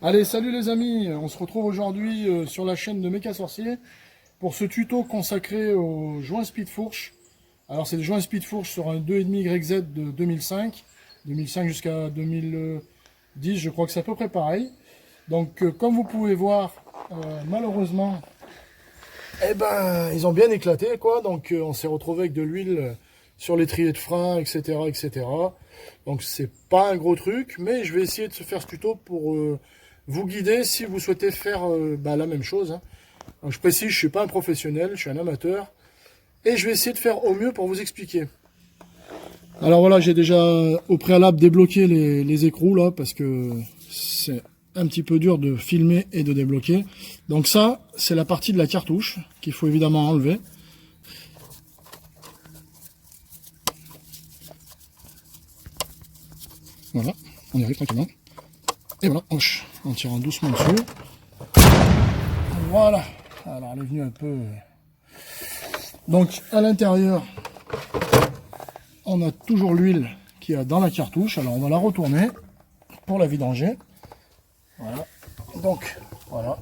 Allez, salut les amis, on se retrouve aujourd'hui sur la chaîne de Mecha Sorcier pour ce tuto consacré aux joints speed fourche. Alors c'est des joints speed fourche sur un 2,5 YZ de 2005 jusqu'à 2010, je crois que c'est à peu près pareil. Donc comme vous pouvez voir, malheureusement, ils ont bien éclaté quoi, donc on s'est retrouvé avec de l'huile sur l'étrier de frein, etc., etc. Donc c'est pas un gros truc, mais je vais essayer de se faire ce tuto pour vous guider si vous souhaitez faire la même chose. Hein. Donc, je précise, je suis pas un professionnel, je suis un amateur, et je vais essayer de faire au mieux pour vous expliquer. Alors voilà, j'ai déjà au préalable débloqué les écrous là, parce que c'est un petit peu dur de filmer et de débloquer. Donc ça, c'est la partie de la cartouche qu'il faut évidemment enlever. Voilà, on y arrive tranquillement. Et voilà, en tirant doucement dessus. Voilà, alors elle est venue un peu... Donc à l'intérieur, on a toujours l'huile qui est dans la cartouche. Alors on va la retourner pour la vidanger. Voilà, donc voilà.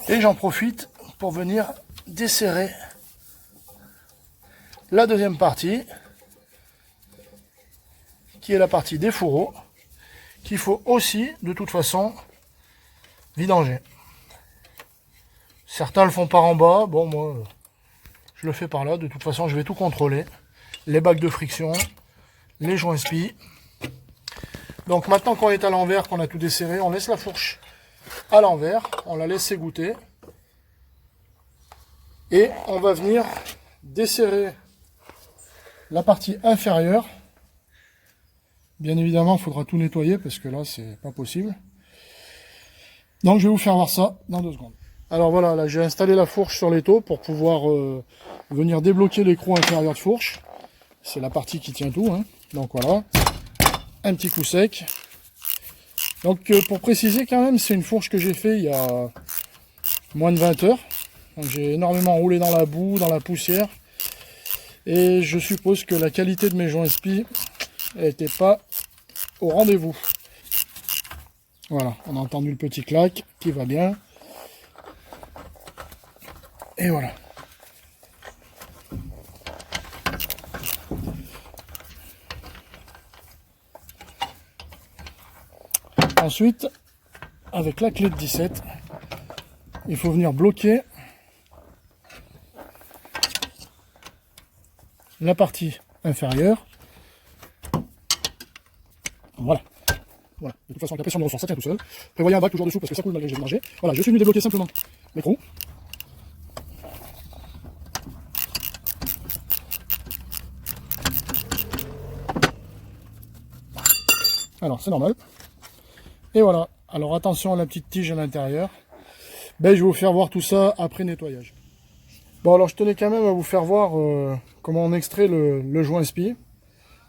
Et j'en profite pour venir desserrer la deuxième partie, qui est la partie des fourreaux, qu'il faut aussi, de toute façon, vidanger. Certains le font par en bas, bon moi, je le fais par là, de toute façon je vais tout contrôler. Les bacs de friction, les joints spi. Donc maintenant qu'on est à l'envers, qu'on a tout desserré, on laisse la fourche à l'envers, on la laisse égoutter. Et on va venir desserrer la partie inférieure. Bien évidemment, il faudra tout nettoyer parce que là, c'est pas possible. Donc, je vais vous faire voir ça dans 2 secondes. Alors voilà, là, j'ai installé la fourche sur l'étau pour pouvoir venir débloquer l'écrou inférieur de fourche. C'est la partie qui tient tout. Hein. Donc voilà, un petit coup sec. Donc, pour préciser quand même, c'est une fourche que j'ai fait il y a moins de 20 heures. J'ai énormément roulé dans la boue, dans la poussière. Et je suppose que la qualité de mes joints spi n'était pas au rendez-vous. Voilà, on a entendu le petit clac qui va bien. Et voilà. Ensuite, avec la clé de 17, il faut venir bloquer la partie inférieure. Voilà. Voilà. De toute façon, avec la pression de ressort, ça tient tout seul. Prévoyez un bac toujours dessous parce que ça coule malgré que j'ai déménagé. Voilà, je suis venu débloquer simplement l'écrou. Alors, c'est normal. Et voilà. Alors, attention à la petite tige à l'intérieur. Je vais vous faire voir tout ça après nettoyage. Bon, alors, je tenais quand même à vous faire voir comment on extrait le joint spi.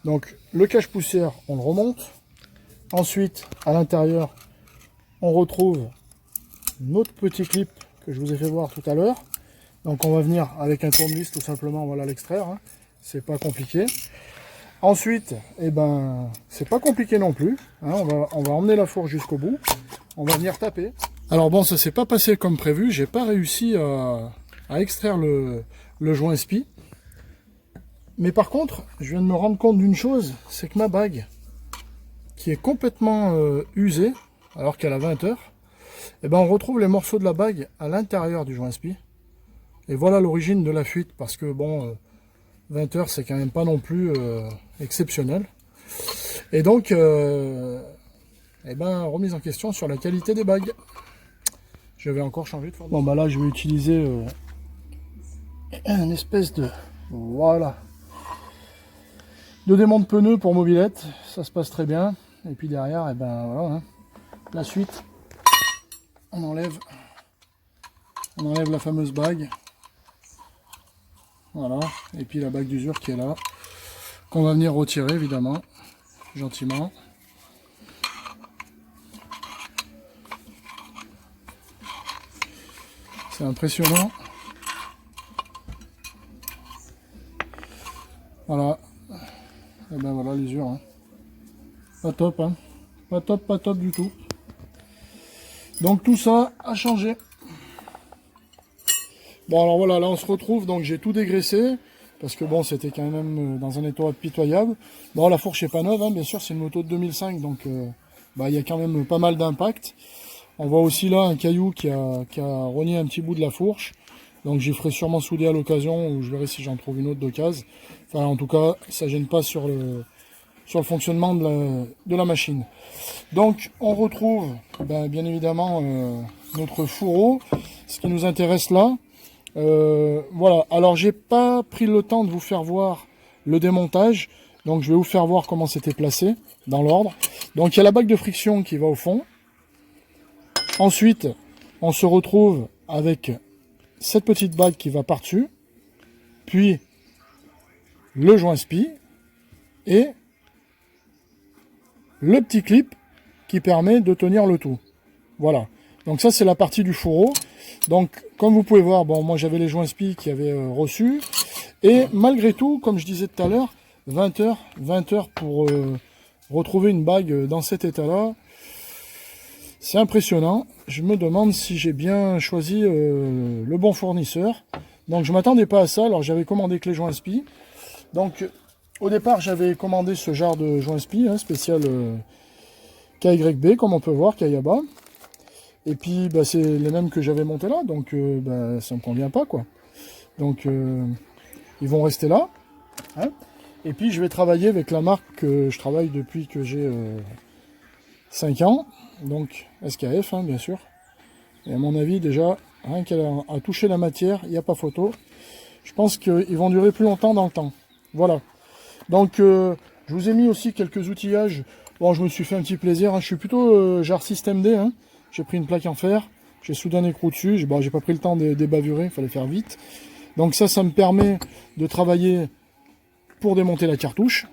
Donc, le cache-poussière, on le remonte. Ensuite, à l'intérieur, on retrouve notre petit clip que je vous ai fait voir tout à l'heure. Donc on va venir avec un tournevis tout simplement, voilà l'extraire. Hein. C'est pas compliqué. Ensuite, c'est pas compliqué non plus. Hein. On va emmener la fourche jusqu'au bout. On va venir taper. Alors bon, ça s'est pas passé comme prévu. J'ai pas réussi à extraire le joint spi. Mais par contre, je viens de me rendre compte d'une chose, c'est que ma bague, qui est complètement usée, alors qu'elle a 20 heures, on retrouve les morceaux de la bague à l'intérieur du joint spi. Et voilà l'origine de la fuite, parce que bon, 20 heures c'est quand même pas non plus exceptionnel. Et donc, remise en question sur la qualité des bagues. Je vais encore changer de forme. Bon là je vais utiliser un espèce de... Voilà. De démonte pneu pour mobilette, ça se passe très bien. Et puis derrière, voilà, hein. La suite, on enlève la fameuse bague. Voilà, et puis la bague d'usure qui est là, qu'on va venir retirer évidemment, gentiment. C'est impressionnant. Voilà, Et ben voilà l'usure. Hein. Pas top, hein. Pas top du tout. Donc tout ça a changé. Bon alors voilà, là on se retrouve, donc j'ai tout dégraissé. Parce que bon, c'était quand même dans un état pitoyable. Bon, la fourche est pas neuve, hein, bien sûr, c'est une moto de 2005, donc il y a quand même pas mal d'impact. On voit aussi là un caillou qui a rogné un petit bout de la fourche. Donc j'y ferai sûrement souder à l'occasion, ou je verrai si j'en trouve une autre d'occasion. Enfin, en tout cas, ça gêne pas sur le fonctionnement de la machine. Donc on retrouve bien évidemment notre fourreau. Ce qui nous intéresse là, voilà, alors j'ai pas pris le temps de vous faire voir le démontage, donc je vais vous faire voir comment c'était placé dans l'ordre. Donc il y a la bague de friction qui va au fond. Ensuite, on se retrouve avec cette petite bague qui va par-dessus, puis le joint spi et le petit clip qui permet de tenir le tout. Voilà. Donc ça c'est la partie du fourreau. Donc comme vous pouvez voir, bon moi j'avais les joints spi qui avaient reçu. Et malgré tout, comme je disais tout à l'heure, 20 heures pour retrouver une bague dans cet état-là. C'est impressionnant. Je me demande si j'ai bien choisi le bon fournisseur. Donc je m'attendais pas à ça. Alors j'avais commandé que les joints spi. Donc au départ j'avais commandé ce genre de joints spi, hein, spécial KYB comme on peut voir, Kayaba. Et puis c'est les mêmes que j'avais monté là, donc ça me convient pas quoi. Donc ils vont rester là. Hein. Et puis je vais travailler avec la marque que je travaille depuis que j'ai 5 ans, donc SKF hein, bien sûr. Et à mon avis déjà, rien qu'à toucher la matière, il n'y a pas photo. Je pense qu'ils vont durer plus longtemps dans le temps. Voilà. Donc je vous ai mis aussi quelques outillages. Bon, je me suis fait un petit plaisir. Hein. Je suis plutôt genre système D. Hein. J'ai pris une plaque en fer. J'ai soudé un écrou dessus. J'ai pas pris le temps de débavurer. Il fallait faire vite. Donc ça me permet de travailler pour démonter la cartouche.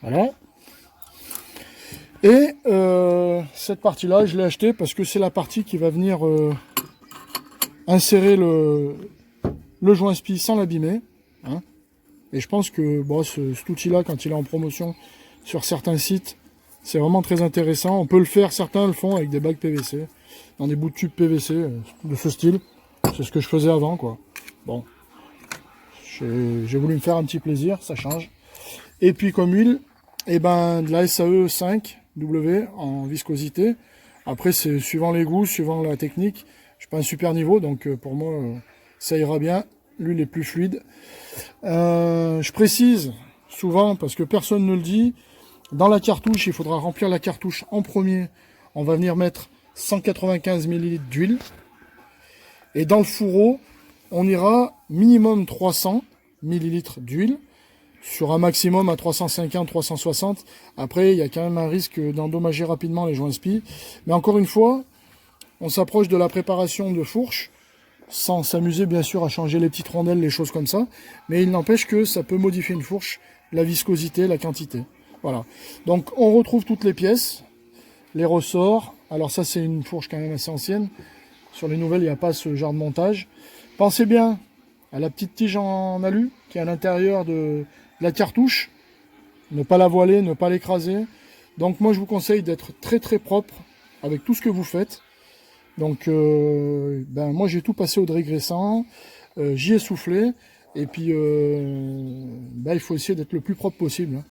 Voilà. Et cette partie-là, je l'ai achetée parce que c'est la partie qui va venir insérer le joint spi sans l'abîmer. Hein. Et je pense que cet outil-là, quand il est en promotion sur certains sites, c'est vraiment très intéressant. On peut le faire, certains le font avec des bagues PVC, dans des bouts de tubes PVC de ce style. C'est ce que je faisais avant, quoi. Bon, j'ai voulu me faire un petit plaisir, ça change. Et puis comme huile, de la SAE 5W en viscosité. Après, c'est suivant les goûts, suivant la technique. Je suis pas un super niveau, donc pour moi, ça ira bien. L'huile est plus fluide. Je précise souvent, parce que personne ne le dit, dans la cartouche, il faudra remplir la cartouche en premier. On va venir mettre 195 ml d'huile. Et dans le fourreau, on ira minimum 300 ml d'huile sur un maximum à 350-360. Après, il y a quand même un risque d'endommager rapidement les joints spi. Mais encore une fois, on s'approche de la préparation de fourche, sans s'amuser bien sûr à changer les petites rondelles, les choses comme ça. Mais il n'empêche que ça peut modifier une fourche, la viscosité, la quantité. Voilà. Donc on retrouve toutes les pièces, les ressorts. Alors ça c'est une fourche quand même assez ancienne. Sur les nouvelles, il n'y a pas ce genre de montage. Pensez bien à la petite tige en alu qui est à l'intérieur de la cartouche. Ne pas la voiler, ne pas l'écraser. Donc moi je vous conseille d'être très très propre avec tout ce que vous faites. Donc moi j'ai tout passé au dégraissant, j'y ai soufflé. Et puis il faut essayer d'être le plus propre possible. Hein.